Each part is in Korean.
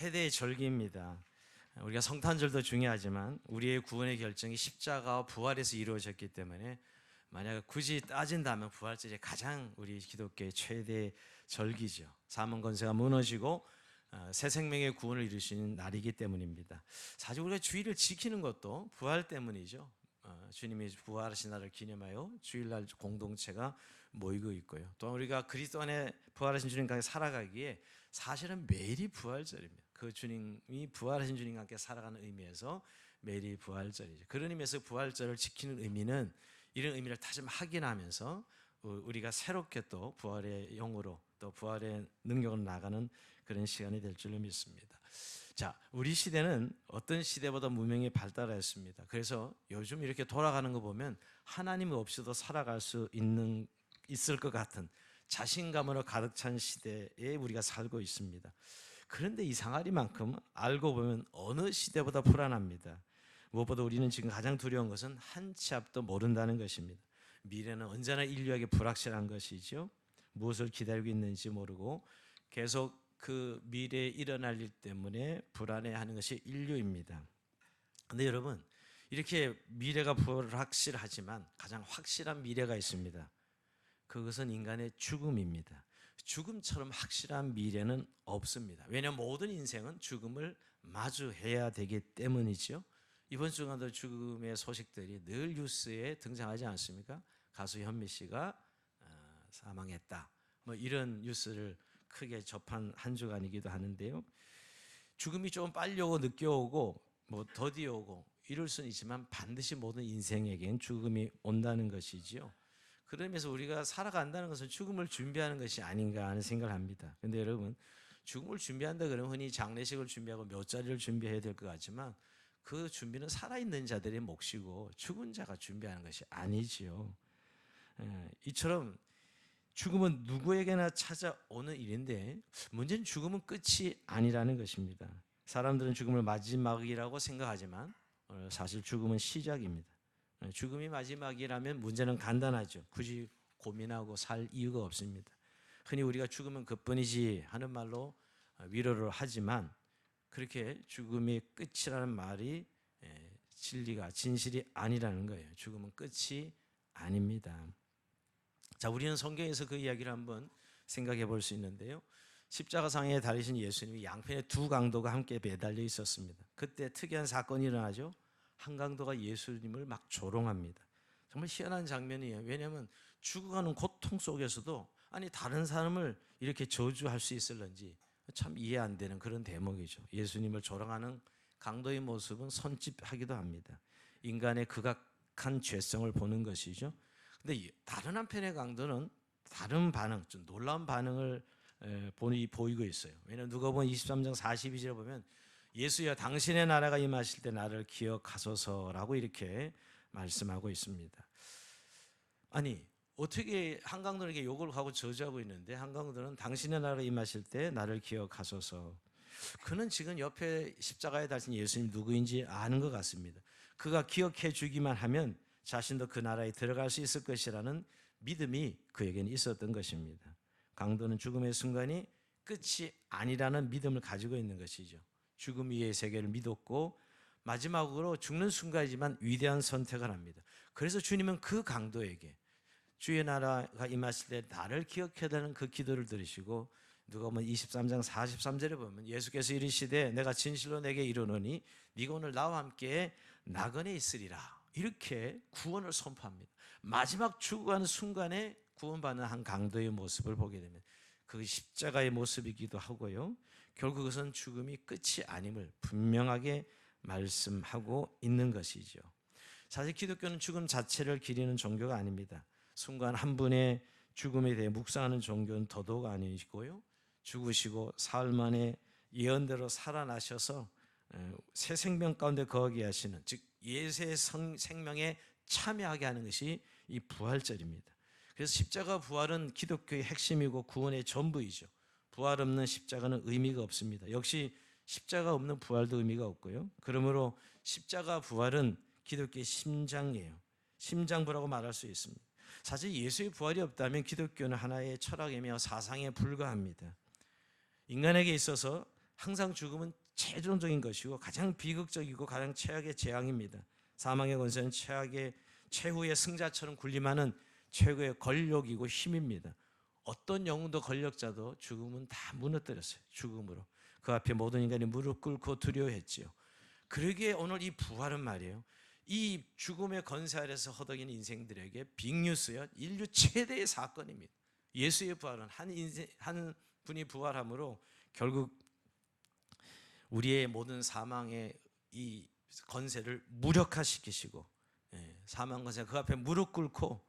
최대의 절기입니다. 우리가 성탄절도 중요하지만 우리의 구원의 결정이 십자가와 부활에서 이루어졌기 때문에 만약 굳이 따진다면 부활절이 가장 우리 기독교의 최대의 절기죠. 사망 권세가 무너지고 새 생명의 구원을 이루시는 날이기 때문입니다. 사실 우리가 주일을 지키는 것도 부활 때문이죠. 주님이 부활하신 날을 기념하여 주일날 공동체가 모이고 있고요. 또 우리가 그리스도 안에 부활하신 주님과 함께 살아가기에 사실은 매일이 부활절입니다. 그 주님이 부활하신 주님과 함께 살아가는 의미에서 매일이 부활절이죠. 그런 의미에서 부활절을 지키는 의미는 이런 의미를 다시 확인하면서 우리가 새롭게 또 부활의 영으로 또 부활의 능력으로 나가는 그런 시간이 될 줄로 믿습니다. 자, 우리 시대는 어떤 시대보다 문명이 발달했습니다. 그래서 요즘 이렇게 돌아가는 거 보면 하나님 없이도 살아갈 수 있을 것 같은 자신감으로 가득 찬 시대에 우리가 살고 있습니다. 그런데 이상하리만큼 알고 보면 어느 시대보다 불안합니다. 무엇보다 우리는 지금 가장 두려운 것은 한 치 앞도 모른다는 것입니다. 미래는 언제나 인류에게 불확실한 것이죠. 무엇을 기다리고 있는지 모르고 계속 그 미래에 일어날 일 때문에 불안해하는 것이 인류입니다. 그런데 여러분, 이렇게 미래가 불확실하지만 가장 확실한 미래가 있습니다. 그것은 인간의 죽음입니다. 죽음처럼 확실한 미래는 없습니다. 왜냐하면 모든 인생은 죽음을 마주해야 되기 때문이죠. 이번 주간도 죽음의 소식들이 늘 뉴스에 등장하지 않습니까? 가수 현미 씨가 사망했다, 뭐 이런 뉴스를 크게 접한 한 주간이기도 하는데요. 죽음이 좀 빨리 오고 늦게 오고 뭐 더디 오고 이럴 수는 있지만 반드시 모든 인생에겐 죽음이 온다는 것이지요. 그러면서 우리가 살아간다는 것은 죽음을 준비하는 것이 아닌가 하는 생각을 합니다. 그런데 여러분, 죽음을 준비한다 그러면 흔히 장례식을 준비하고 묘자리를 준비해야 될 것 같지만 그 준비는 살아있는 자들의 몫이고 죽은 자가 준비하는 것이 아니지요. 이처럼 죽음은 누구에게나 찾아오는 일인데 문제는 죽음은 끝이 아니라는 것입니다. 사람들은 죽음을 마지막이라고 생각하지만 사실 죽음은 시작입니다. 죽음이 마지막이라면 문제는 간단하죠. 굳이 고민하고 살 이유가 없습니다. 흔히 우리가 죽으면 그뿐이지 하는 말로 위로를 하지만 그렇게 죽음이 끝이라는 말이 진리가 진실이 아니라는 거예요. 죽음은 끝이 아닙니다. 자, 우리는 성경에서 그 이야기를 한번 생각해 볼 수 있는데요. 십자가상에 달리신 예수님이 양편에 두 강도가 함께 매달려 있었습니다. 그때 특이한 사건이 일어나죠. 한 강도가 예수님을 막 조롱합니다. 정말 희한한 장면이에요. 왜냐하면 죽어가는 고통 속에서도 아니 다른 사람을 이렇게 저주할 수 있을런지 참 이해 안 되는 그런 대목이죠. 예수님을 조롱하는 강도의 모습은 선찝하기도 합니다. 인간의 극악한 죄성을 보는 것이죠. 근데 다른 한편의 강도는 다른 반응, 좀 놀라운 반응을 보이고 있어요. 왜냐하면 누가복음 23장 42절에 보면 예수야 당신의 나라가 임하실 때 나를 기억하소서라고 이렇게 말씀하고 있습니다. 아니 어떻게 한강도에게 욕을 하고 저주하고 있는데 한강도는 당신의 나라가 임하실 때 나를 기억하소서. 그는 지금 옆에 십자가에 달린 예수님 누구인지 아는 것 같습니다. 그가 기억해 주기만 하면 자신도 그 나라에 들어갈 수 있을 것이라는 믿음이 그에게는 있었던 것입니다. 강도는 죽음의 순간이 끝이 아니라는 믿음을 가지고 있는 것이죠. 죽음 위의 세계를 믿었고 마지막으로 죽는 순간이지만 위대한 선택을 합니다. 그래서 주님은 그 강도에게 주의 나라가 임하실 때 나를 기억해달라는 그 기도를 들으시고 누가복음 23장 43절에 보면 예수께서 이르시되 내가 진실로 내게 이르노니 네가 오늘 나와 함께 나그네 있으리라 이렇게 구원을 선포합니다. 마지막 죽어가는 순간에 구원받는 한 강도의 모습을 보게 되면 그 십자가의 모습이기도 하고요. 결국 그것은 죽음이 끝이 아님을 분명하게 말씀하고 있는 것이죠. 사실 기독교는 죽음 자체를 기리는 종교가 아닙니다. 순간 한 분의 죽음에 대해 묵상하는 종교는 더더욱 아니고요. 죽으시고 사흘 만에 예언대로 살아나셔서 새 생명 가운데 거하게 하시는, 즉 예수의 생명에 참여하게 하는 것이 이 부활절입니다. 그래서 십자가 부활은 기독교의 핵심이고 구원의 전부이죠. 부활 없는 십자가는 의미가 없습니다. 역시 십자가 없는 부활도 의미가 없고요. 그러므로 십자가 부활은 기독교의 심장이에요. 심장부라고 말할 수 있습니다. 사실 예수의 부활이 없다면 기독교는 하나의 철학이며 사상에 불과합니다. 인간에게 있어서 항상 죽음은 최종적인 것이고 가장 비극적이고 가장 최악의 재앙입니다. 사망의 권세는 최후의 승자처럼 군림하는 최고의 권력이고 힘입니다. 어떤 영웅도 권력자도 죽음은 다 무너뜨렸어요. 죽음으로. 그 앞에 모든 인간이 무릎 꿇고 두려워했지요. 그러기에 오늘 이 부활은 말이에요. 이 죽음의 권세 아래서 허덕이는 인생들에게 빅뉴스요. 인류 최대의 사건입니다. 예수의 부활은 한 분이 부활함으로 결국 우리의 모든 사망의 이 권세를 무력화시키시고 사망 권세 그 앞에 무릎 꿇고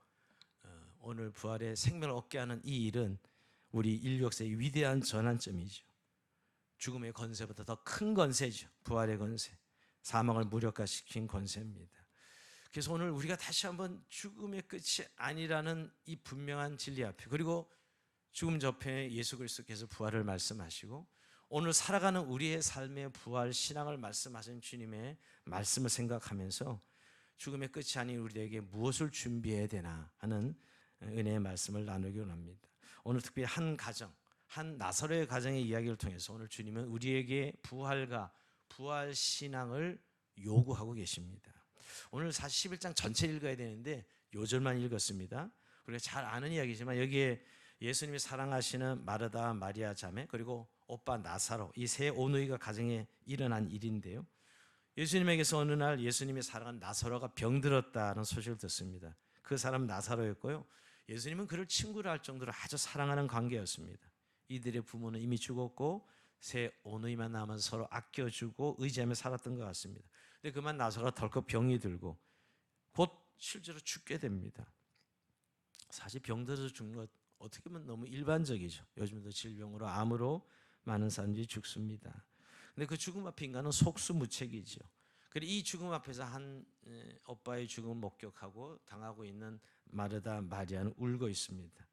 오늘 부활의 생명을 얻게 하는 이 일은 우리 인류 역사의 위대한 전환점이죠. 죽음의 권세보다 더 큰 권세죠. 부활의 권세, 사망을 무력화시킨 권세입니다. 그래서 오늘 우리가 다시 한번 죽음의 끝이 아니라는 이 분명한 진리 앞에, 그리고 죽음 저편에 예수 그리스도께서 부활을 말씀하시고 오늘 살아가는 우리의 삶의 부활 신앙을 말씀하신 주님의 말씀을 생각하면서 죽음의 끝이 아닌 우리에게 무엇을 준비해야 되나 하는 은혜의 말씀을 나누기 원합니다. 오늘 특별히 한 가정, 한 나사로의 가정의 이야기를 통해서 오늘 주님은 우리에게 부활과 부활 신앙을 요구하고 계십니다. 오늘 41장 전체 읽어야 되는데 요절만 읽었습니다. 우리가 잘 아는 이야기지만 여기에 예수님이 사랑하시는 마르다, 마리아 자매, 그리고 오빠 나사로, 이 세 오누이가 가정에 일어난 일인데요. 예수님에게서 어느 날 예수님이 사랑한 나사로가 병들었다는 소식을 듣습니다. 그 사람은 나사로였고요. 예수님은 그를 친구라 할 정도로 아주 사랑하는 관계였습니다. 이들의 부모는 이미 죽었고 세 오누이만 남아서 서로 아껴주고 의지하며 살았던 것 같습니다. 근데 그만 나사로가 덜컥 병이 들고 곧 실제로 죽게 됩니다. 사실 병들어서 죽는 것 어떻게 보면 너무 일반적이죠. 요즘도 질병으로 암으로 많은 사람들이 죽습니다. 근데 그 죽음 앞에 인간은 속수무책이죠. 그리고 이 죽음 앞에서 한 오빠의 죽음을 목격하고 당하고 있는 마르다 마리아는 울고 있습니다.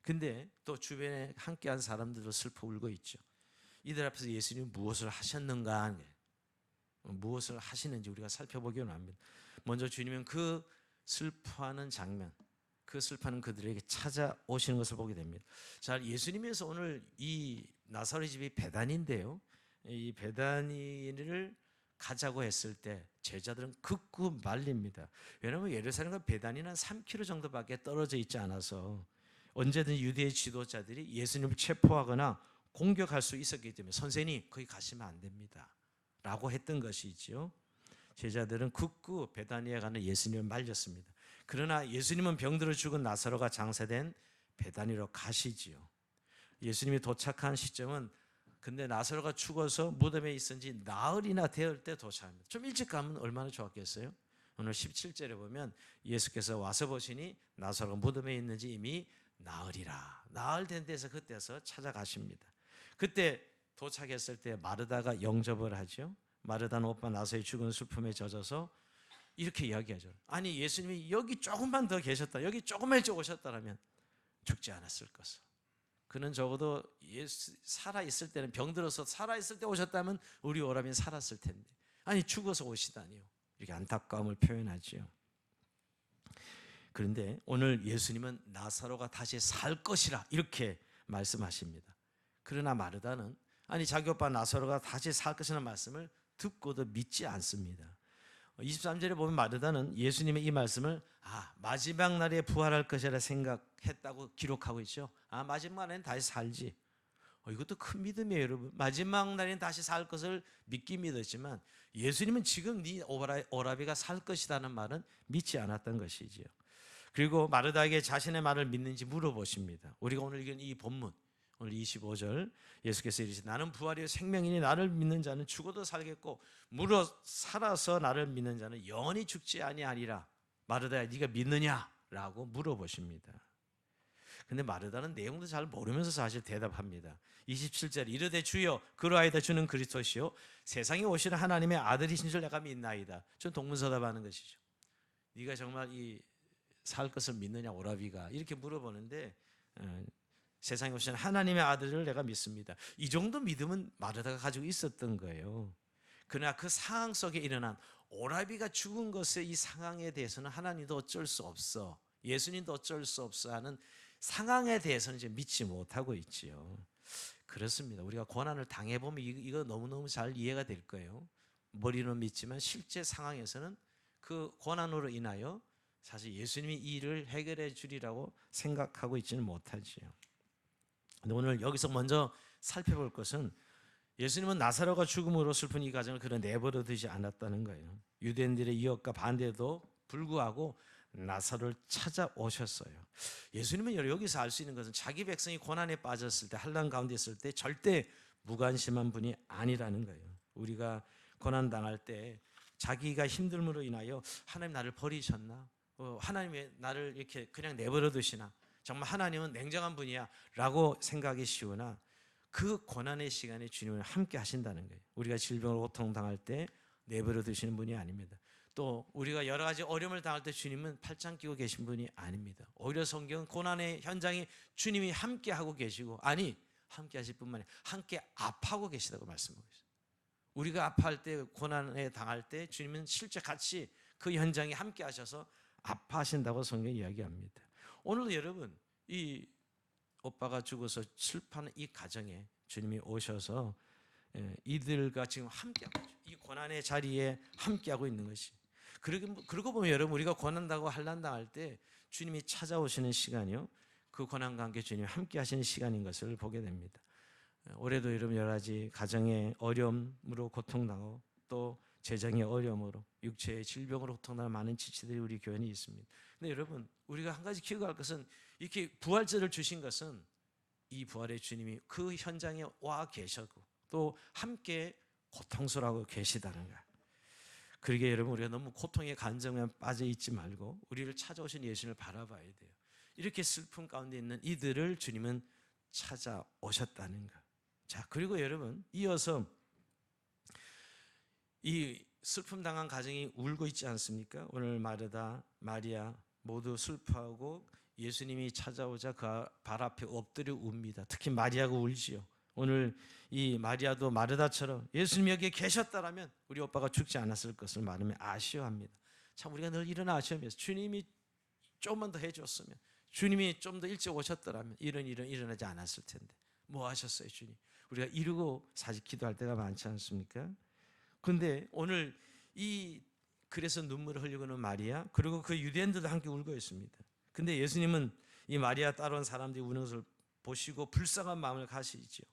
근데 또 주변에 함께한 사람들도 슬퍼 울고 있죠. 이들 앞에서 예수님이 무엇을 하셨는가, 무엇을 하시는지 우리가 살펴보기 원합니다. 먼저 주님은 그 슬퍼하는 장면, 그 슬퍼하는 그들에게 찾아오시는 것을 보게 됩니다. 자, 예수님에서 오늘 이 나사로의 집이 베다니인데요. 이 베다니를 가자고 했을 때 제자들은 극구 말립니다. 왜냐하면 예루살렘과 베다니는 3km 정도밖에 떨어져 있지 않아서 언제든 유대의 지도자들이 예수님을 체포하거나 공격할 수 있었기 때문에 선생님 거기 가시면 안 됩니다 라고 했던 것이지요. 제자들은 극구 베다니에 가는 예수님을 말렸습니다. 그러나 예수님은 병들어 죽은 나사로가 장사된 베다니로 가시지요. 예수님이 도착한 시점은 근데 나사로가 죽어서 무덤에 있은 지 나흘이나 되을 때 도착합니다. 좀 일찍 가면 얼마나 좋았겠어요? 오늘 17절에 보면 예수께서 와서 보시니 나사로가 무덤에 있는지 이미 나흘이라. 나흘 된 데서 그때서 찾아가십니다. 그때 도착했을 때 마르다가 영접을 하죠. 마르다는 오빠 나사로의 죽은 슬픔에 젖어서 이렇게 이야기하죠. 아니 예수님이 여기 조금만 더 계셨다, 여기 조금만 일찍 오셨다라면 죽지 않았을 것을. 그는 적어도 살아있을 때는 병들어서 살아있을 때 오셨다면 우리 오라면 살았을 텐데 아니 죽어서 오시다니요. 이렇게 안타까움을 표현하지요. 그런데 오늘 예수님은 나사로가 다시 살 것이라 이렇게 말씀하십니다. 그러나 마르다는 아니 자기 오빠 나사로가 다시 살 것이라는 말씀을 듣고도 믿지 않습니다. 23절에 보면 마르다는 예수님의 이 말씀을 마지막 날에 부활할 것이라 생각했다고 기록하고 있죠. 마지막 날엔 다시 살지. 이것도 큰 믿음이에요, 여러분. 마지막 날엔 다시 살 것을 믿긴 믿었지만 예수님은 지금 네 오라비가 살 것이라는 말은 믿지 않았던 것이지요. 그리고 마르다에게 자신의 말을 믿는지 물어보십니다. 우리가 오늘 읽은 이 본문 오늘 25절 예수께서 이르시되 나는 부활이요 생명이니 나를 믿는 자는 죽어도 살겠고 물어 살아서 나를 믿는 자는 영원히 죽지 아니하리라. 마르다야 네가 믿느냐? 라고 물어보십니다. 근데 마르다는 내용도 잘 모르면서 사실 대답합니다. 27절 이르되 주여 그러하이다 주는 그리스도시요 세상에 오시는 하나님의 아들이신 줄 내가 믿나이다. 전 동문서답하는 것이죠. 네가 정말 이 살 것을 믿느냐 오라비가 이렇게 물어보는데 세상에 오신 하나님의 아들을 내가 믿습니다. 이 정도 믿음은 마르다가 가지고 있었던 거예요. 그러나 그 상황 속에 일어난 오라비가 죽은 것의 이 상황에 대해서는 하나님도 어쩔 수 없어, 예수님도 어쩔 수 없어 하는 상황에 대해서는 이제 믿지 못하고 있지요. 그렇습니다. 우리가 고난을 당해보면 이거 너무너무 잘 이해가 될 거예요. 머리는 믿지만 실제 상황에서는 그 고난으로 인하여 사실 예수님이 이 일을 해결해 주리라고 생각하고 있지는 못하지요. 근데 오늘 여기서 먼저 살펴볼 것은 예수님은 나사로가 죽음으로 슬픈 이 가정을 그런 내버려 두지 않았다는 거예요. 유대인들의 이역과 반대도 불구하고 나사로를 찾아오셨어요. 예수님은 여기서 알 수 있는 것은 자기 백성이 고난에 빠졌을 때, 환난 가운데 있을 때 절대 무관심한 분이 아니라는 거예요. 우리가 고난 당할 때 자기가 힘듦으로 인하여 하나님 나를 버리셨나? 하나님이 나를 이렇게 그냥 내버려 두시나? 정말 하나님은 냉정한 분이야 라고 생각이 쉬우나 그 고난의 시간에 주님을 함께 하신다는 거예요. 우리가 질병으로 고통당할 때 내버려 두시는 분이 아닙니다. 또 우리가 여러 가지 어려움을 당할 때 주님은 팔짱 끼고 계신 분이 아닙니다. 오히려 성경은 고난의 현장에 주님이 함께 하고 계시고, 아니 함께 하실 뿐만 아니라 함께 아파하고 계시다고 말씀하고 있어요. 우리가 아파할 때, 고난에 당할 때 주님은 실제 같이 그 현장에 함께 하셔서 아파하신다고 성경이 이야기합니다. 오늘도 여러분, 이 오빠가 죽어서 슬퍼하는 이 가정에 주님이 오셔서 이들과 지금 함께하고 있죠. 이 고난의 자리에 함께하고 있는 것이. 그러고 보면 여러분, 우리가 고난당하고 환난당할 때 주님이 찾아오시는 시간이요, 그 고난과 함께 주님이 함께 하시는 시간인 것을 보게 됩니다. 올해도 여러분 여러 가지 가정의 어려움으로 고통당하고 또 재정의 어려움으로, 육체의 질병으로 고통당하는 많은 지체들이 우리 교회에 있습니다. 근데 여러분, 우리가 한 가지 기억할 것은, 이렇게 부활절을 주신 것은 이 부활의 주님이 그 현장에 와 계셨고 또 함께 고통스러워하고 계시다는 거야. 그러게 여러분, 우리가 너무 고통의 감정에 빠져 있지 말고 우리를 찾아오신 예수님을 바라봐야 돼요. 이렇게 슬픔 가운데 있는 이들을 주님은 찾아오셨다는 거. 자, 그리고 여러분, 이어서 이 슬픔 당한 가정이 울고 있지 않습니까? 오늘 마르다, 마리아 모두 슬퍼하고 예수님이 찾아오자 그 발 앞에 엎드려 웁니다. 특히 마리아가 울지요. 오늘 이 마리아도 마르다처럼 예수님 여기에 계셨다라면 우리 오빠가 죽지 않았을 것을 마음에 아쉬워합니다. 참 우리가 늘 이런 아쉬움이었어요. 주님이 조금만 더 해줬으면, 주님이 좀 더 일찍 오셨더라면 이런 일은 일어나지 않았을 텐데 뭐 하셨어요 주님? 우리가 이러고 사실 기도할 때가 많지 않습니까? 근데 오늘 그래서 눈물을 흘리고는 마리아, 그리고 그 유대인들도 함께 울고 있습니다. 근데 예수님은 이 마리아 따라온 사람들이 우는 것을 보시고 불쌍한 마음을 가지시죠.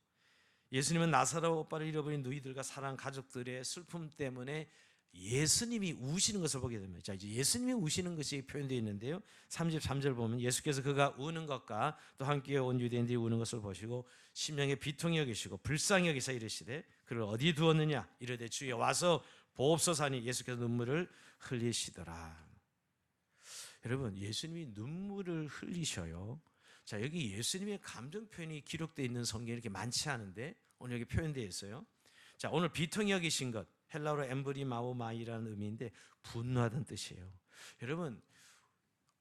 예수님은 나사로 오빠를 잃어버린 누이들과 사랑하는 가족들의 슬픔 때문에 예수님이 우시는 것을 보게 됩니다. 자, 이제 예수님이 우시는 것이 표현되어 있는데요, 33절 보면 예수께서 그가 우는 것과 또 함께 온 유대인들이 우는 것을 보시고 심령에 비통히 여기시고 불쌍히 여기사 이르시되 그를 어디 두었느냐 이르되 주여 와서 보옵소서 하니 예수께서 눈물을 흘리시더라. 여러분, 예수님이 눈물을 흘리셔요. 자, 여기 예수님의 감정 표현이 기록되어 있는 성경이 이렇게 많지 않은데 오늘 여기 표현되어 있어요. 자, 오늘 비통히 여기신 것, 헬라어로 엠브리마오마이라는 의미인데 분노하다는 뜻이에요. 여러분,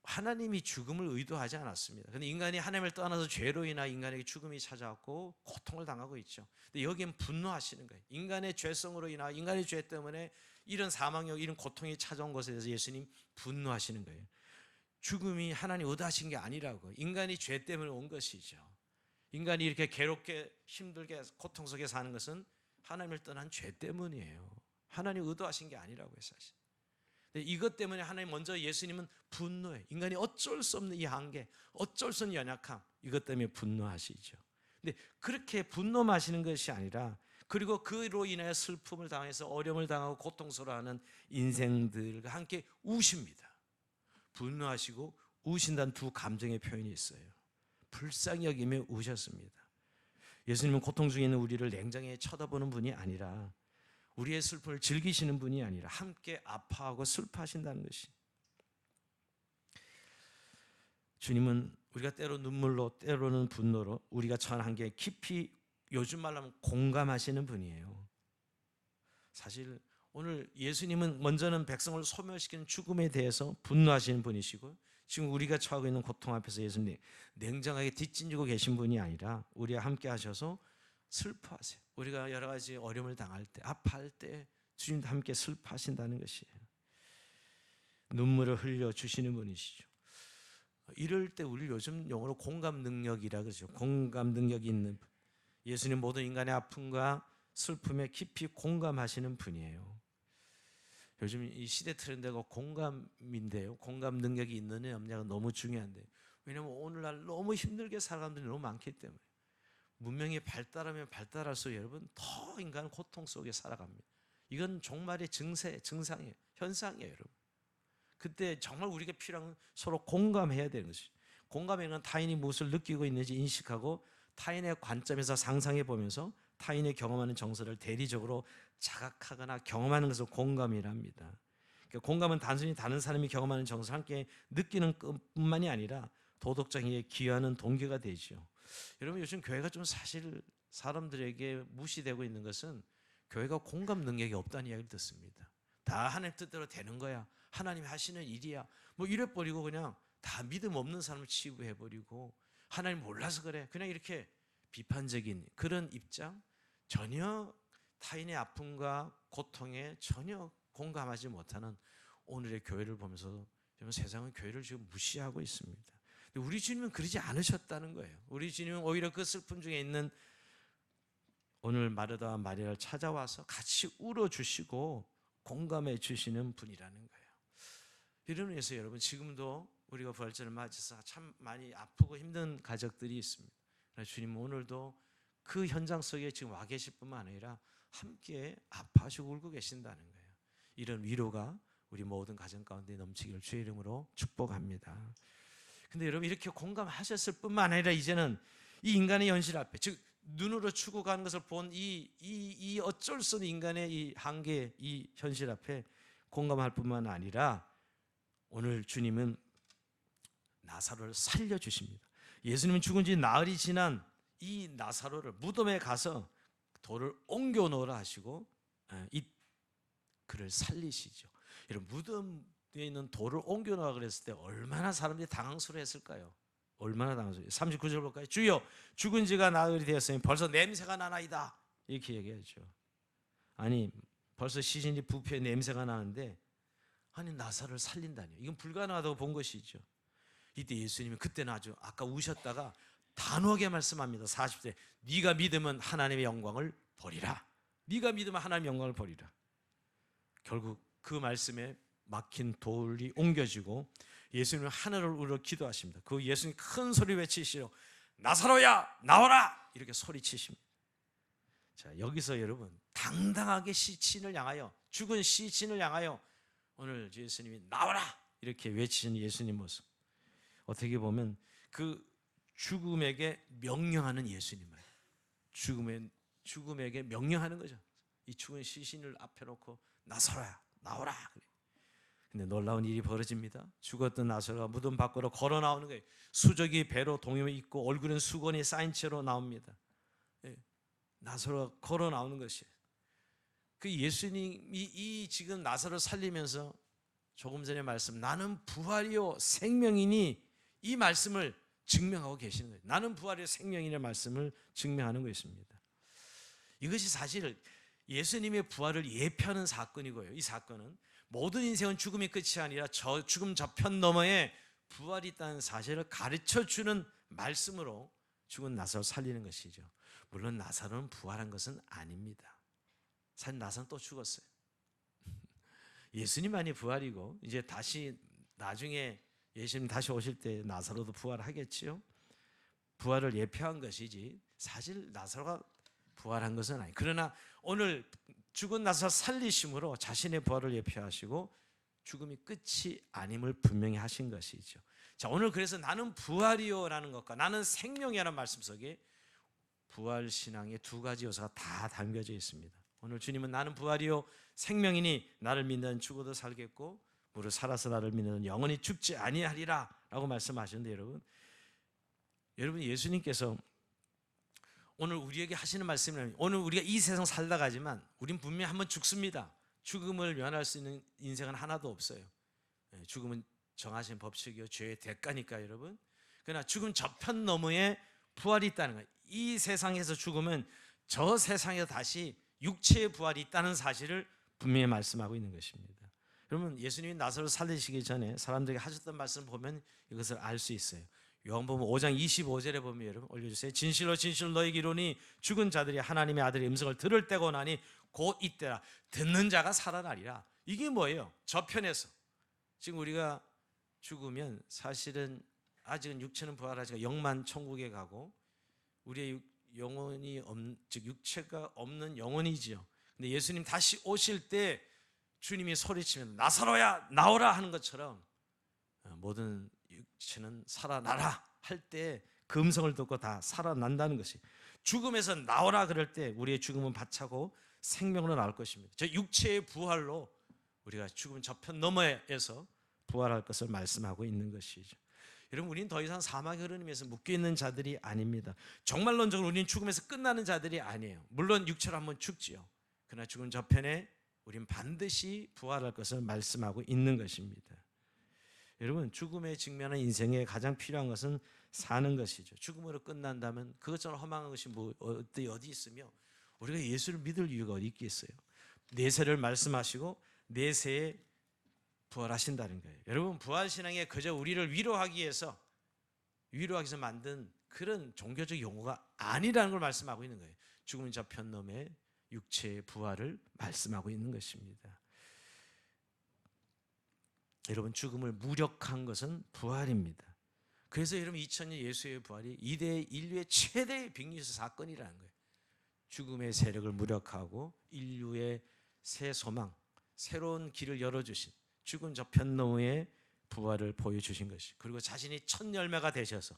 하나님이 죽음을 의도하지 않았습니다. 그런데 인간이 하나님을 떠나서 죄로 인하 인간에게 죽음이 찾아왔고 고통을 당하고 있죠. 근데 여기엔 분노하시는 거예요. 인간의 죄성으로 인하 인간의 죄 때문에 이런 사망력, 이런 고통이 찾아온 것에 대해서 예수님 분노하시는 거예요. 죽음이 하나님 의도하신 게 아니라고, 인간이 죄 때문에 온 것이죠. 인간이 이렇게 괴롭게 힘들게 고통 속에 사는 것은 하나님을 떠난 죄 때문이에요. 하나님 의도하신 게 아니라고요, 사실. 이것 때문에 하나님 먼저 예수님은 분노해. 인간이 어쩔 수 없는 이 한계, 어쩔 수 없는 연약함, 이것 때문에 분노하시죠. 근데 그렇게 분노하시는 것이 아니라, 그리고 그로 인하여 슬픔을 당해서 어려움을 당하고 고통스러워하는 인생들과 함께 우십니다. 분노하시고 우신다는 두 감정의 표현이 있어요. 불쌍히 여기며 우셨습니다. 예수님은 고통 중에 있는 우리를 냉정히 쳐다보는 분이 아니라, 우리의 슬픔을 즐기시는 분이 아니라 함께 아파하고 슬퍼하신다는 것이. 주님은 우리가 때로 눈물로, 때로는 분노로 우리가 처한 한계에 깊이, 요즘 말로 하면 공감하시는 분이에요. 사실 오늘 예수님은 먼저는 백성을 소멸시키는 죽음에 대해서 분노하시는 분이시고, 지금 우리가 처하고 있는 고통 앞에서 예수님 냉정하게 뒷짐지고 계신 분이 아니라 우리와 함께 하셔서 슬퍼하세요. 우리가 여러 가지 어려움을 당할 때, 아파할 때 주님도 함께 슬퍼하신다는 것이에요. 눈물을 흘려주시는 분이시죠. 이럴 때 우리 요즘 용어로 공감 능력이라 그러죠. 공감 능력이 있는 분. 예수님 모든 인간의 아픔과 슬픔에 깊이 공감하시는 분이에요. 요즘 이 시대 트렌드가 공감인데요. 공감 능력이 있느냐 없느냐가 너무 중요한데, 왜냐하면 오늘날 너무 힘들게 살아가는 분들이 너무 많기 때문에. 문명이 발달하면 발달할수록 여러분 더 인간은 고통 속에 살아갑니다. 이건 종말의 증상이에요. 현상이에요, 여러분. 그때 정말 우리가 필요한 건 서로 공감해야 되는 것이죠. 공감에는 타인이 무엇을 느끼고 있는지 인식하고 타인의 관점에서 상상해 보면서 타인의 경험하는 정서를 대리적으로 자각하거나 경험하는 것을 공감이랍니다. 그러니까 공감은 단순히 다른 사람이 경험하는 정서를 함께 느끼는 것뿐만이 아니라 도덕적인 기여하는 동기가 되죠. 여러분, 요즘 교회가 좀 사실 사람들에게 무시되고 있는 것은 교회가 공감 능력이 없다는 이야기를 듣습니다. 다 하나님 뜻대로 되는 거야, 하나님이 하시는 일이야, 뭐 이래버리고 그냥 다 믿음 없는 사람을 치부해버리고 하나님 몰라서 그래, 그냥 이렇게 비판적인 그런 입장, 전혀 타인의 아픔과 고통에 전혀 공감하지 못하는 오늘의 교회를 보면서 세상은 교회를 지금 무시하고 있습니다. 우리 주님은 그러지 않으셨다는 거예요. 우리 주님은 오히려 그 슬픔 중에 있는 오늘 마르다와 마리아를 찾아와서 같이 울어주시고 공감해 주시는 분이라는 거예요. 이런 의미에서 여러분, 지금도 우리가 부활절을 맞아서 참 많이 아프고 힘든 가족들이 있습니다. 주님은 오늘도 그 현장 속에 지금 와 계실 뿐만 아니라 함께 아파하시고 울고 계신다는 거예요. 이런 위로가 우리 모든 가정 가운데 넘치기를 주의 이름으로 축복합니다. 근데 여러분, 이렇게 공감하셨을 뿐만 아니라 이제는 이 인간의 현실 앞에, 즉 눈으로 추구하는 것을 본 이 어쩔 수 없는 인간의 이 한계, 이 현실 앞에 공감할 뿐만 아니라 오늘 주님은 나사로를 살려주십니다. 예수님은 죽은 지 나흘이 지난 이 나사로를 무덤에 가서 돌을 옮겨 놓으라 하시고 이 그를 살리시죠. 여러분, 무덤에 있는 돌을 옮겨 놓으라 그랬을 때 얼마나 사람들이 당황스러워했을까요? 얼마나 당황스러워요. 39절 볼까요? 주여, 죽은 지가 나흘이 되었으니 벌써 냄새가 나나이다, 이렇게 얘기하죠. 아니, 벌써 시신이 부패 냄새가 나는데 아니 나사로를 살린다니요. 이건 불가능하다고 본 것이죠. 이때 예수님이 그때는 아주 아까 우셨다가 단호하게 말씀합니다. 40절, 네가 믿으면 하나님의 영광을 보리라. 네가 믿으면 하나님의 영광을 보리라. 결국 그 말씀에 막힌 돌이 옮겨지고 예수님은 하늘을 우러 기도하십니다. 그 예수님 큰 소리 외치시고 나사로야 나와라, 이렇게 소리치십니다. 자, 여기서 여러분 당당하게 시친을 향하여, 죽은 시친을 향하여 오늘 예수님이 나와라 이렇게 외치는 예수님 모습, 어떻게 보면 그 죽음에게 명령하는 예수님이에요. 죽음에게 명령하는 거죠. 이 죽은 시신을 앞에 놓고 나사로야 나오라. 근데 놀라운 일이 벌어집니다. 죽었던 나사로가 무덤 밖으로 걸어 나오는 거예요. 수족이 배로 동요에 있고 얼굴은 수건이 쌓인 채로 나옵니다. 나사로가 걸어 나오는 것이에요. 그 예수님이 이 지금 나사로를 살리면서 조금 전에 말씀, 나는 부활이요 생명이니, 이 말씀을 증명하고 계시는 거예요. 나는 부활이요 생명이라는 말씀을 증명하는 것입니다. 이것이 사실 예수님의 부활을 예표하는 사건이고요. 이 사건은 모든 인생은 죽음이 끝이 아니라 죽음 저편 너머에 부활이 있다는 사실을 가르쳐주는 말씀으로 죽은 나사로를 살리는 것이죠. 물론 나사로는 부활한 것은 아닙니다. 사실 나사로는 또 죽었어요. 예수님만이 부활이고 이제 다시 나중에 예수님 다시 오실 때 나사로도 부활하겠지요. 부활을 예표한 것이지 사실 나사로가 부활한 것은 아니에요. 그러나 오늘 죽은 나사로 살리심으로 자신의 부활을 예표하시고 죽음이 끝이 아님을 분명히 하신 것이죠. 자, 오늘 그래서 나는 부활이요라는 것과 나는 생명이라는 말씀 속에 부활 신앙의 두 가지 요소가 다 담겨져 있습니다. 오늘 주님은 나는 부활이요 생명이니 나를 믿는 죽어도 살겠고 무릇 살아서 나를 믿는 영원히 죽지 아니하리라 라고 말씀하시는데, 여러분 예수님께서 오늘 우리에게 하시는 말씀은, 오늘 우리가 이 세상 살다 가지만 우린 분명히 한번 죽습니다. 죽음을 면할 수 있는 인생은 하나도 없어요. 죽음은 정하신 법칙이요 죄의 대가니까 여러분. 그러나 죽음 저편 너머에 부활이 있다는 거예요. 이 세상에서 죽으면 저 세상에 다시 육체의 부활이 있다는 사실을 분명히 말씀하고 있는 것입니다. 여러분 예수님이 나사로를 살리시기 전에 사람들에게 하셨던 말씀을 보면 이것을 알 수 있어요. 요한복음 5장 25절에 보면 여러분 올려주세요. 진실로 진실로 너희에게 이르노니 죽은 자들이 하나님의 아들의 음성을 들을 때가 오나니 곧 이때라. 듣는 자가 살아나리라. 이게 뭐예요? 저편에서 지금 우리가 죽으면 사실은 아직은 육체는 부활하지만 영만 천국에 가고 우리의 영혼이 즉 육체가 없는 영혼이지요. 근데 예수님 다시 오실 때 주님이 소리치면 나사로야 나오라 하는 것처럼 모든 육체는 살아나라 할 때 그 음성을 듣고 다 살아난다는 것이, 죽음에서 나오라 그럴 때 우리의 죽음은 박차고 생명으로 나올 것입니다. 저 육체의 부활로 우리가 죽음 저편 너머에서 부활할 것을 말씀하고 있는 것이죠. 여러분, 우리는 더 이상 사막의 흐름에서 묶여있는 자들이 아닙니다. 정말론적으로 우리는 죽음에서 끝나는 자들이 아니에요. 물론 육체로 한번 죽지요. 그러나 죽음 저편에 우리는 반드시 부활할 것을 말씀하고 있는 것입니다. 여러분, 죽음에 직면한 인생에 가장 필요한 것은 사는 것이죠. 죽음으로 끝난다면 그것처럼 허망한 것이 어디 있으며 우리가 예수를 믿을 이유가 어디 있겠어요? 내세를 말씀하시고 내세에 부활하신다는 거예요. 여러분, 부활신앙에 그저 우리를 위로하기 위해서 만든 그런 종교적 용어가 아니라는 걸 말씀하고 있는 거예요. 죽음 저편 너머의 육체의 부활을 말씀하고 있는 것입니다. 여러분, 죽음을 무력한 것은 부활입니다. 그래서 여러분, 2000년 예수의 부활이 인류의 최대의 빅뉴스 사건이라는 거예요. 죽음의 세력을 무력하고 인류의 새 소망, 새로운 길을 열어주신 죽은 저편 너머의 부활을 보여주신 것이, 그리고 자신이 첫 열매가 되셔서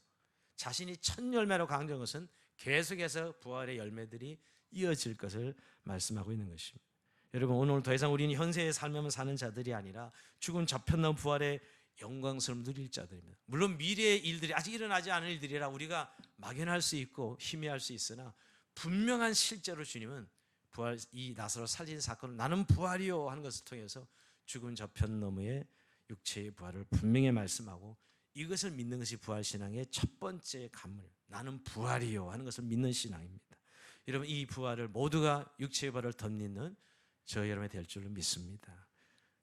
자신이 첫 열매로 강조한 것은 계속해서 부활의 열매들이 이어질 것을 말씀하고 있는 것입니다. 여러분, 오늘 더 이상 우리는 현세의 삶에만 사는 자들이 아니라 죽은 저편 너머 부활의 영광스러움 누릴 자들입니다. 물론 미래의 일들이 아직 일어나지 않은 일들이라 우리가 막연할 수 있고 희미할 수 있으나 분명한 실제로 주님은 부활, 이 나사로 살린 사건을 나는 부활이요 하는 것을 통해서 죽은 저편 너머의 육체의 부활을 분명히 말씀하고, 이것을 믿는 것이 부활신앙의 첫 번째 관문, 나는 부활이요 하는 것을 믿는 신앙입니다. 여러분, 이 부활을 모두가 육체의 부활을 덧입는 저 여러분이 될 줄을 믿습니다.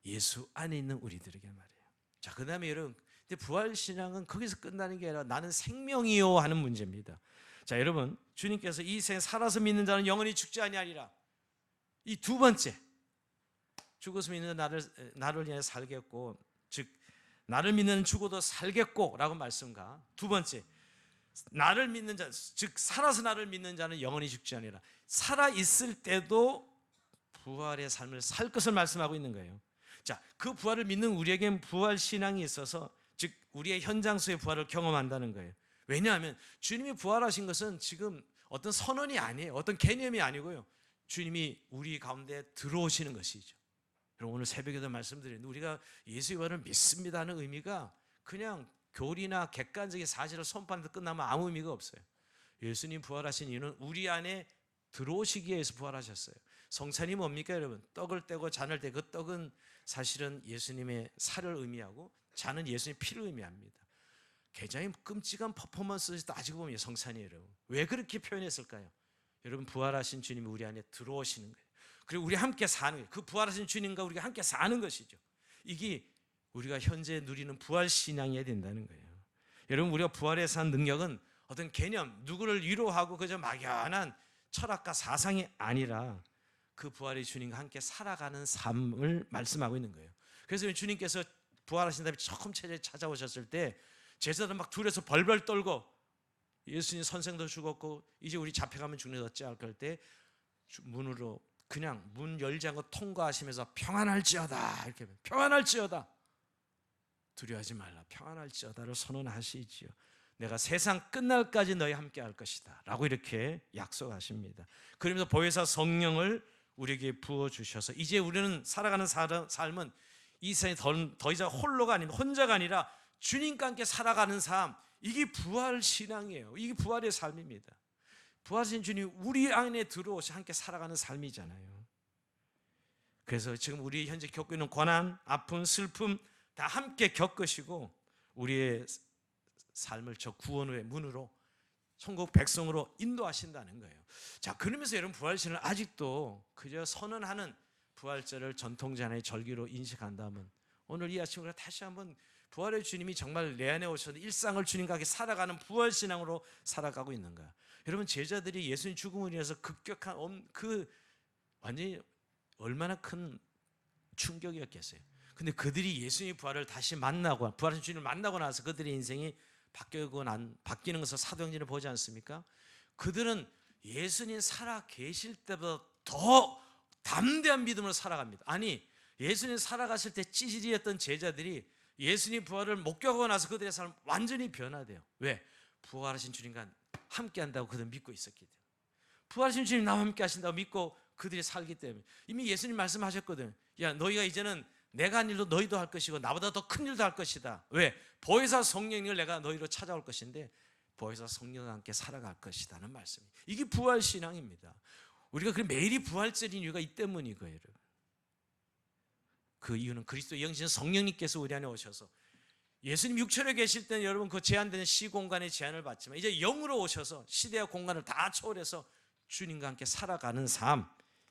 예수 안에 있는 우리들에게 말이에요. 자, 그 다음에 여러분, 부활신앙은 거기서 끝나는 게 아니라 나는 생명이요 하는 문제입니다. 자, 여러분, 주님께서 이 생 살아서 믿는 자는 영원히 죽지 아니하리라. 이 두 번째, 죽어서 믿는 나를 위해 살겠고, 즉 나를 믿는 죽어도 살겠고 라고 말씀과, 두 번째, 나를 믿는 자, 즉 살아서 나를 믿는 자는 영원히 죽지 아니라, 살아 있을 때도 부활의 삶을 살 것을 말씀하고 있는 거예요. 자, 그 부활을 믿는 우리에겐 부활 신앙이 있어서, 즉 우리의 현장소의 부활을 경험한다는 거예요. 왜냐하면 주님이 부활하신 것은 지금 어떤 선언이 아니에요. 어떤 개념이 아니고요. 주님이 우리 가운데 들어오시는 것이죠. 여러분, 오늘 새벽에도 말씀드렸는데 우리가 예수의 부활을 믿습니다 하는 의미가 그냥 교리나 객관적인 사실을 선포하는 데 끝나면 아무 의미가 없어요. 예수님 부활하신 이유는 우리 안에 들어오시기 위해서 부활하셨어요. 성찬이 뭡니까 여러분? 떡을 떼고 잔을 떼고, 그 떡은 사실은 예수님의 살을 의미하고 잔은 예수님의 피를 의미합니다. 굉장히 끔찍한 퍼포먼스를 따지고 보면 성찬이에요. 여러분, 왜 그렇게 표현했을까요? 여러분, 부활하신 주님이 우리 안에 들어오시는 거예요. 그리고 우리 함께 사는 거예요. 그 부활하신 주님과 우리가 함께 사는 것이죠. 이게 우리가 현재 누리는 부활 신앙이어야 된다는 거예요. 여러분, 우리가 부활에 산 능력은 어떤 개념, 누구를 위로하고 그저 막연한 철학과 사상이 아니라 그 부활의 주님과 함께 살아가는 삶을 말씀하고 있는 거예요. 그래서 주님께서 부활하신 다음에 처음 찾아오셨을 때 제자들 막 둘에서 벌벌 떨고, 예수님 선생도 죽었고 이제 우리 잡혀가면 죽는 어찌 할 때 문으로 그냥 문 열지 않고 통과하시면서 평안할지어다, 이렇게 평안할지어다, 두려워하지 말라, 평안할지어다를 선언하시지요. 내가 세상 끝날까지 너희 함께 할 것이다 라고 이렇게 약속하십니다. 그러면서 보혜사 성령을 우리에게 부어주셔서 이제 우리는 살아가는 삶은 이 세상에 더 이상 홀로가 아닌, 혼자가 아니라 주님과 함께 살아가는 삶, 이게 부활 신앙이에요. 이게 부활의 삶입니다. 부활하신 주님 우리 안에 들어오셔 함께 살아가는 삶이잖아요. 그래서 지금 우리 현재 겪고 있는 고난, 아픔, 슬픔 다 함께 겪으시고 우리의 삶을 저 구원의 문으로 천국 백성으로 인도하신다는 거예요. 자, 그러면서 여러분, 부활신을 아직도 그저 선언하는 부활절을 전통제 하나의 절기로 인식한다면 오늘 이 아침에 다시 한번 부활의 주님이 정말 내 안에 오셔서 일상을 주님과 함께 살아가는 부활신앙으로 살아가고 있는가? 여러분, 제자들이 예수님 죽음을 인해서 급격한 완전히 얼마나 큰 충격이었겠어요. 근데 그들이 예수님의 부활을 다시 만나고 부활하신 주님을 만나고 나서 그들의 인생이 바뀌는 것을 사도행전을 보지 않습니까? 그들은 예수님 살아 계실 때보다 더 담대한 믿음으로 살아갑니다. 아니, 예수님 살아가실 때 찌질이었던 제자들이 예수님 부활을 목격하고 나서 그들의 삶 완전히 변화돼요. 왜? 부활하신 주님과 함께 한다고 그들은 믿고 있었기 때문에. 부활하신 주님 나와 함께 하신다고 믿고 그들이 살기 때문에. 이미 예수님 말씀하셨거든. 야, 너희가 이제는 내가 한 일도 너희도 할 것이고 나보다 더 큰 일도 할 것이다. 왜? 보혜사 성령을 내가 너희로 찾아올 것인데 보혜사 성령과 함께 살아갈 것이다는 말씀이에요. 이게 부활신앙입니다. 우리가 그 매일이 부활절인 이유가 이 때문이고요, 여러분. 그 이유는 그리스도 영신 성령님께서 우리 안에 오셔서 예수님 육체로 계실 때는 여러분 그 제한되는 시공간의 제한을 받지만 이제 영으로 오셔서 시대와 공간을 다 초월해서 주님과 함께 살아가는 삶,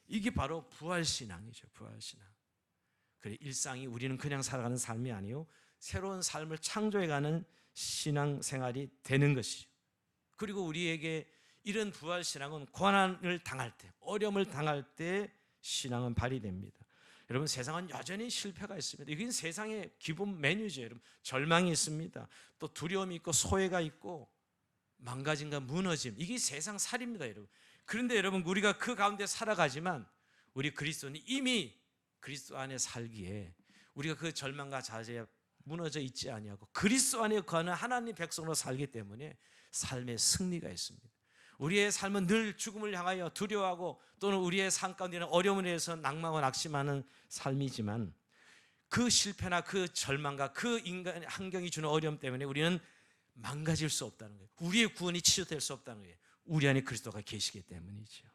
이게 바로 부활신앙이죠. 부활신앙. 그래, 일상이 우리는 그냥 살아가는 삶이 아니요 새로운 삶을 창조해가는 신앙생활이 되는 것이죠. 그리고 우리에게 이런 부활신앙은 고난을 당할 때, 어려움을 당할 때 신앙은 발휘됩니다. 여러분, 세상은 여전히 실패가 있습니다. 이건 세상의 기본 메뉴죠. 여러분, 절망이 있습니다. 또 두려움이 있고 소외가 있고 망가짐과 무너짐, 이게 세상 살입니다, 여러분. 그런데 여러분, 우리가 그 가운데 살아가지만 우리 그리스도는 이미 그리스도 안에 살기에 우리가 그 절망과 좌절에 무너져 있지 아니하고 그리스도 안에 거하는 하나님 백성으로 살기 때문에 삶의 승리가 있습니다. 우리의 삶은 늘 죽음을 향하여 두려워하고 또는 우리의 삶 가운데는 어려움에 대해서 낭망하고 낙심하는 삶이지만 그 실패나 그 절망과 그 인간 환경이 주는 어려움 때문에 우리는 망가질 수 없다는 거예요. 우리의 구원이 치유될 수 없다는 거예요. 우리 안에 그리스도가 계시기 때문이죠.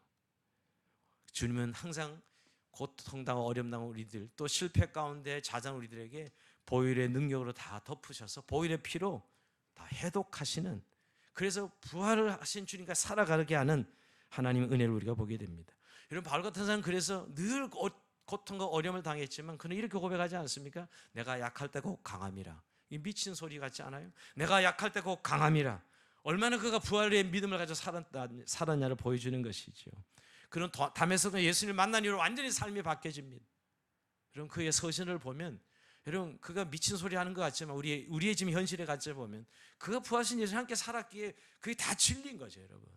주님은 항상 고통당하고 어려움당한 우리들, 또 실패 가운데 자잔 우리들에게 보혈의 능력으로 다 덮으셔서 보혈의 피로 다 해독하시는, 그래서 부활을 하신 주님과 살아가게 하는 하나님의 은혜를 우리가 보게 됩니다. 여러분, 바울 같은 사람은 그래서 늘 고통과 어려움을 당했지만 그는 이렇게 고백하지 않습니까? 내가 약할 때 곧 강함이라. 이 미친 소리 같지 않아요? 내가 약할 때 곧 강함이라. 얼마나 그가 부활의 믿음을 가지고 살았냐를 보여주는 것이죠. 그는 담에서도 예수님을 만난 이후로 완전히 삶이 바뀌어집니다. 여러분, 그의 서신을 보면 여러분, 그가 미친 소리 하는 것 같지만 우리의 지금 현실의 관점을 보면 그가 부활하신 예수님과 함께 살았기에 그게 다 진리인 거죠, 여러분.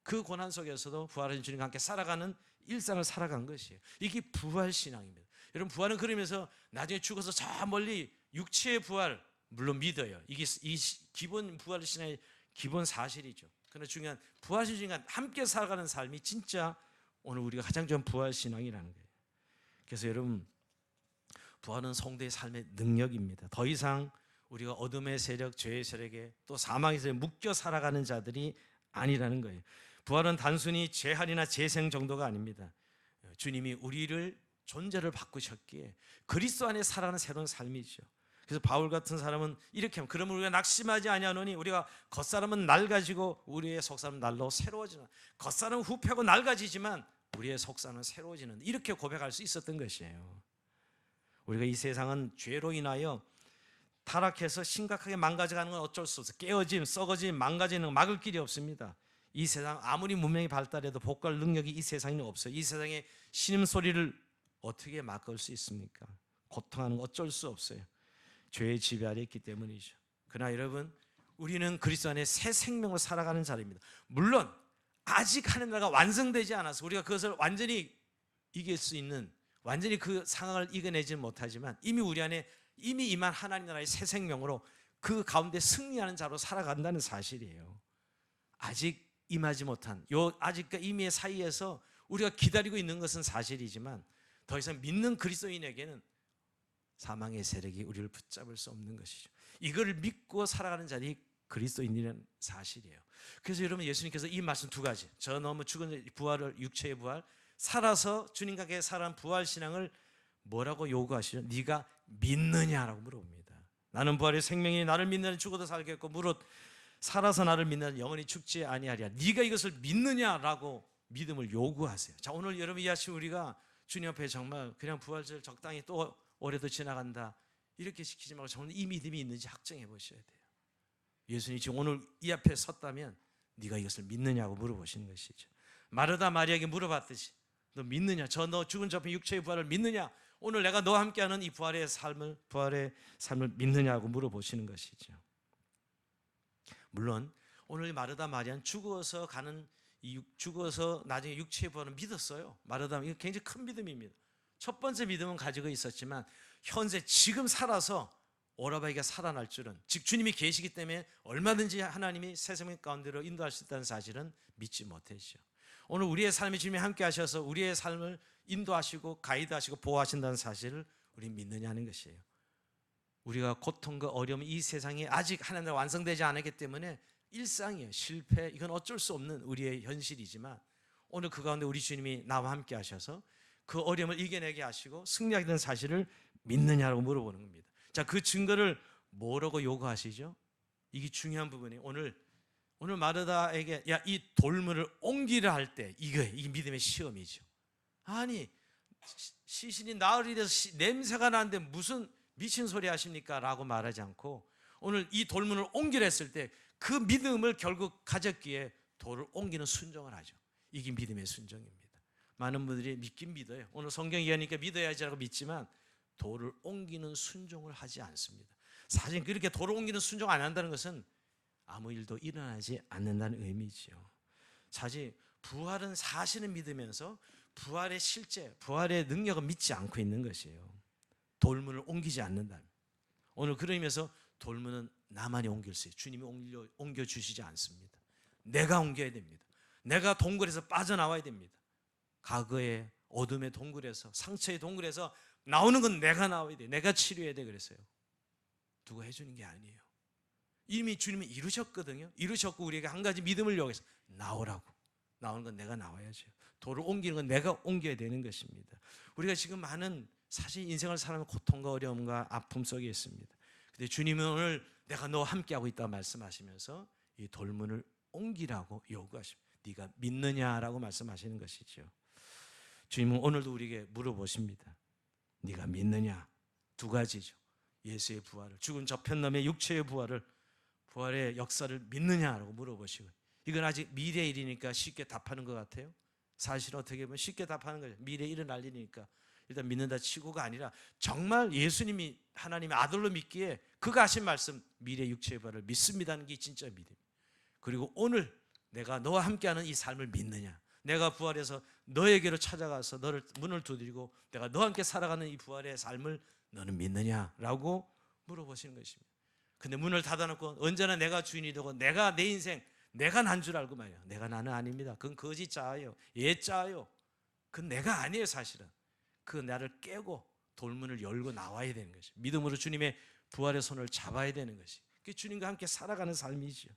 그 고난 속에서도 부활하신 주님과 함께 살아가는 일상을 살아간 것이에요. 이게 부활신앙입니다. 여러분, 부활은 그러면서 나중에 죽어서 저 멀리 육체의 부활 물론 믿어요. 이게 이 기본 부활신앙의 기본 사실이죠. 그러나 중요한 부활하신 주님과 함께 살아가는 삶이 진짜 오늘 우리가 가장 좋은 부활신앙이라는 거예요. 그래서 여러분, 부활은 성도의 삶의 능력입니다. 더 이상 우리가 어둠의 세력, 죄의 세력에 또 사망의 세력에 묶여 살아가는 자들이 아니라는 거예요. 부활은 단순히 재활이나 재생 정도가 아닙니다. 주님이 우리를 존재를 바꾸셨기에 그리스도 안에 살아가는 새로운 삶이죠. 그래서 바울 같은 사람은 이렇게 하면, 그러면 우리가 낙심하지 아니하노니 우리가 겉사람은 낡아지고 우리의 속사람은 날로 새로워지는, 겉사람은 후패고 낡아지지만 우리의 속사람은 새로워지는, 이렇게 고백할 수 있었던 것이에요. 우리가 이 세상은 죄로 인하여 타락해서 심각하게 망가져가는 건 어쩔 수 없어요. 깨어짐, 썩어짐, 망가지는 건 막을 길이 없습니다. 이 세상 아무리 문명이 발달해도 복구할 능력이 이 세상에는 없어요. 이 세상의 신음소리를 어떻게 막을 수 있습니까? 고통하는 건 어쩔 수 없어요. 죄의 지배 아래 있기 때문이죠. 그러나 여러분, 우리는 그리스도 안에 새 생명으로 살아가는 자입니다. 물론 아직 하는 나라가 완성되지 않아서 우리가 그것을 완전히 이길 수 있는, 완전히 그 상황을 이겨내지는 못하지만 이미 우리 안에 이미 임한 하나님 나라의 새 생명으로 그 가운데 승리하는 자로 살아간다는 사실이에요. 아직 임하지 못한 아직과 임의의 사이에서 우리가 기다리고 있는 것은 사실이지만 더 이상 믿는 그리스도인에게는 사망의 세력이 우리를 붙잡을 수 없는 것이죠. 이걸 믿고 살아가는 자들이 그리스도인이라는 사실이에요. 그래서 여러분, 예수님께서 이 말씀 두 가지, 저 너무 죽은 부활을, 육체의 부활, 살아서 주님과 함께 살아가는 부활신앙을 뭐라고 요구하시죠? 네가 믿느냐라고 물어봅니다. 나는 부활의 생명이 나를 믿는 죽어도 살겠고 무릇 살아서 나를 믿는 영원히 죽지 아니하리라. 네가 이것을 믿느냐라고 믿음을 요구하세요. 자, 오늘 여러분 이 아침 우리가 주님 앞에 정말 그냥 부활절 적당히 또 올해도 지나간다, 이렇게 시키지 말고 정말 이 믿음이 있는지 확정해 보셔야 돼요. 예수님이 지금 오늘 이 앞에 섰다면 네가 이것을 믿느냐고 물어보시는 것이죠. 마르다 마리아에게 물어봤듯이 너 믿느냐? 너 죽은 자 앞에 육체의 부활을 믿느냐? 오늘 내가 너와 함께하는 이 부활의 삶을 믿느냐고 물어보시는 것이죠. 물론 오늘 마르다 마리아는 죽어서 나중에 육체의 부활은 믿었어요. 마르다 이거 굉장히 큰 믿음입니다. 첫 번째 믿음은 가지고 있었지만 현재 지금 살아서 오라버니가 살아날 줄은, 즉 주님이 계시기 때문에 얼마든지 하나님이 새 생명 가운데로 인도할 수 있다는 사실은 믿지 못했죠. 오늘 우리의 삶에 주님이 함께 하셔서 우리의 삶을 인도하시고 가이드하시고 보호하신다는 사실을 우리 믿느냐 하는 것이에요. 우리가 고통과 어려움, 이 세상이 아직 하나님 나라 완성되지 않았기 때문에 일상이에요. 실패, 이건 어쩔 수 없는 우리의 현실이지만 오늘 그 가운데 우리 주님이 나와 함께 하셔서 그 어려움을 이겨내게 하시고 승리하게 된 사실을 믿느냐라고 물어보는 겁니다. 자, 그 증거를 뭐라고 요구하시죠? 이게 중요한 부분이에요. 오늘 마르다에게 야, 이 돌문을 옮기려 할 때 이 믿음의 시험이죠. 아니, 시신이 나흘이 돼서 냄새가 나는데 무슨 미친 소리 하십니까? 라고 말하지 않고 오늘 이 돌문을 옮기려 했을 때 그 믿음을 결국 가졌기에 돌을 옮기는 순종을 하죠. 이게 믿음의 순종입니다. 많은 분들이 믿긴 믿어요. 오늘 성경 얘기하니까 믿어야지라고 믿지만 돌을 옮기는 순종을 하지 않습니다. 사실 그렇게 돌을 옮기는 순종 안 한다는 것은 아무 일도 일어나지 않는다는 의미죠. 사실 부활은 사실은 믿으면서 부활의 실제, 부활의 능력을 믿지 않고 있는 것이에요. 돌문을 옮기지 않는다. 오늘 그러면서 돌문은 나만이 옮길 수 있어요. 주님이 옮겨주시지 않습니다. 내가 옮겨야 됩니다. 내가 동굴에서 빠져나와야 됩니다. 과거의 어둠의 동굴에서, 상처의 동굴에서 나오는 건 내가 나와야 돼. 내가 치료해야 돼. 그랬어요. 누가 해주는 게 아니에요. 이미 주님이 이루셨거든요. 이루셨고 우리에게 한 가지 믿음을 요구해서 나오라고. 나오는 건 내가 나와야죠. 돌을 옮기는 건 내가 옮겨야 되는 것입니다. 우리가 지금 많은 사실 인생을 살아가는 고통과 어려움과 아픔 속에 있습니다. 근데 주님은 오늘 내가 너와 함께하고 있다고 말씀하시면서 이 돌문을 옮기라고 요구하십니다. 네가 믿느냐라고 말씀하시는 것이죠. 주님은 오늘도 우리에게 물어보십니다. 네가 믿느냐? 두 가지죠. 예수의 부활을, 죽은 저편놈의 육체의 부활의 역사를 믿느냐라고 물어보시고, 이건 아직 미래의 일이니까 쉽게 답하는 것 같아요. 사실 어떻게 보면 쉽게 답하는 거죠. 미래에 일어날 일이니까 일단 믿는다 치고가 아니라 정말 예수님이 하나님의 아들로 믿기에 그가 하신 말씀, 미래 육체의 부활을 믿습니다는 게 진짜 믿음. 그리고 오늘 내가 너와 함께하는 이 삶을 믿느냐? 내가 부활해서 너에게로 찾아가서 너를 문을 두드리고 내가 너와 함께 살아가는 이 부활의 삶을 너는 믿느냐라고 물어보시는 것입니다. 근데 문을 닫아놓고 언제나 내가 주인이 되고 내가 내 인생 내가 난 줄 알고 말이야. 내가 나는 아닙니다. 그건 거짓 자아예요. 예자예요. 그건 내가 아니에요. 사실은 그 나를 깨고 돌문을 열고 나와야 되는 것이, 믿음으로 주님의 부활의 손을 잡아야 되는 것이, 그게 주님과 함께 살아가는 삶이죠.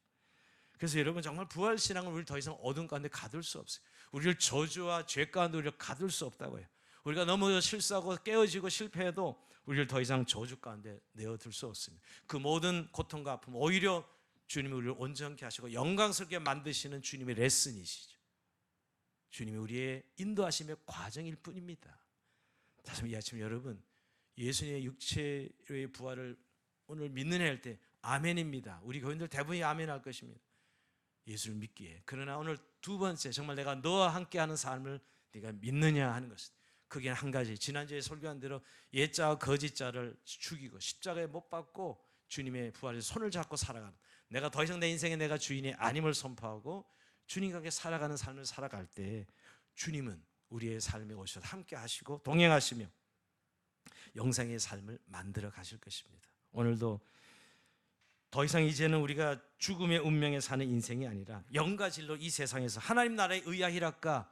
그래서 여러분 정말 부활신앙을 우리 더 이상 어둠 가운데 가둘 수 없어요. 우리를 저주와 죄 가운데 우리를 가둘 수 없다고요. 우리가 너무 실수하고 깨어지고 실패해도 우리를 더 이상 저주 가운데 내어둘 수 없습니다. 그 모든 고통과 아픔, 오히려 주님이 우리를 온전케 하시고 영광스럽게 만드시는 주님의 레슨이시죠. 주님이 우리의 인도하심의 과정일 뿐입니다. 다시 이 아침 여러분, 예수님의 육체의 부활을 오늘 믿느냐 할 때 아멘입니다. 우리 교인들 대부분이 아멘할 것입니다. 예수를 믿기에. 그러나 오늘 두 번째, 정말 내가 너와 함께하는 삶을 네가 믿느냐 하는 것은, 그게 한 가지, 지난주에 설교한 대로 옛자와 거짓자를 죽이고 십자가에 못 박고 주님의 부활에 손을 잡고 살아가는, 내가 더 이상 내 인생에 내가 주인이 아님을 선포하고 주님과 함께 살아가는 삶을 살아갈 때 주님은 우리의 삶에 오셔서 함께 하시고 동행하시며 영생의 삶을 만들어 가실 것입니다. 오늘도 더 이상 이제는 우리가 죽음의 운명에 사는 인생이 아니라 영과 진로 이 세상에서 하나님 나라의 의와 희락과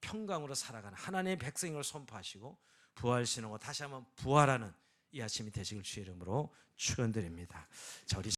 평강으로 살아가는 하나님의 백성을 선포하시고 부활신앙으로 다시 한번 부활하는 이 아침이 되시길 주의 이름으로 축원드립니다. 자, 우리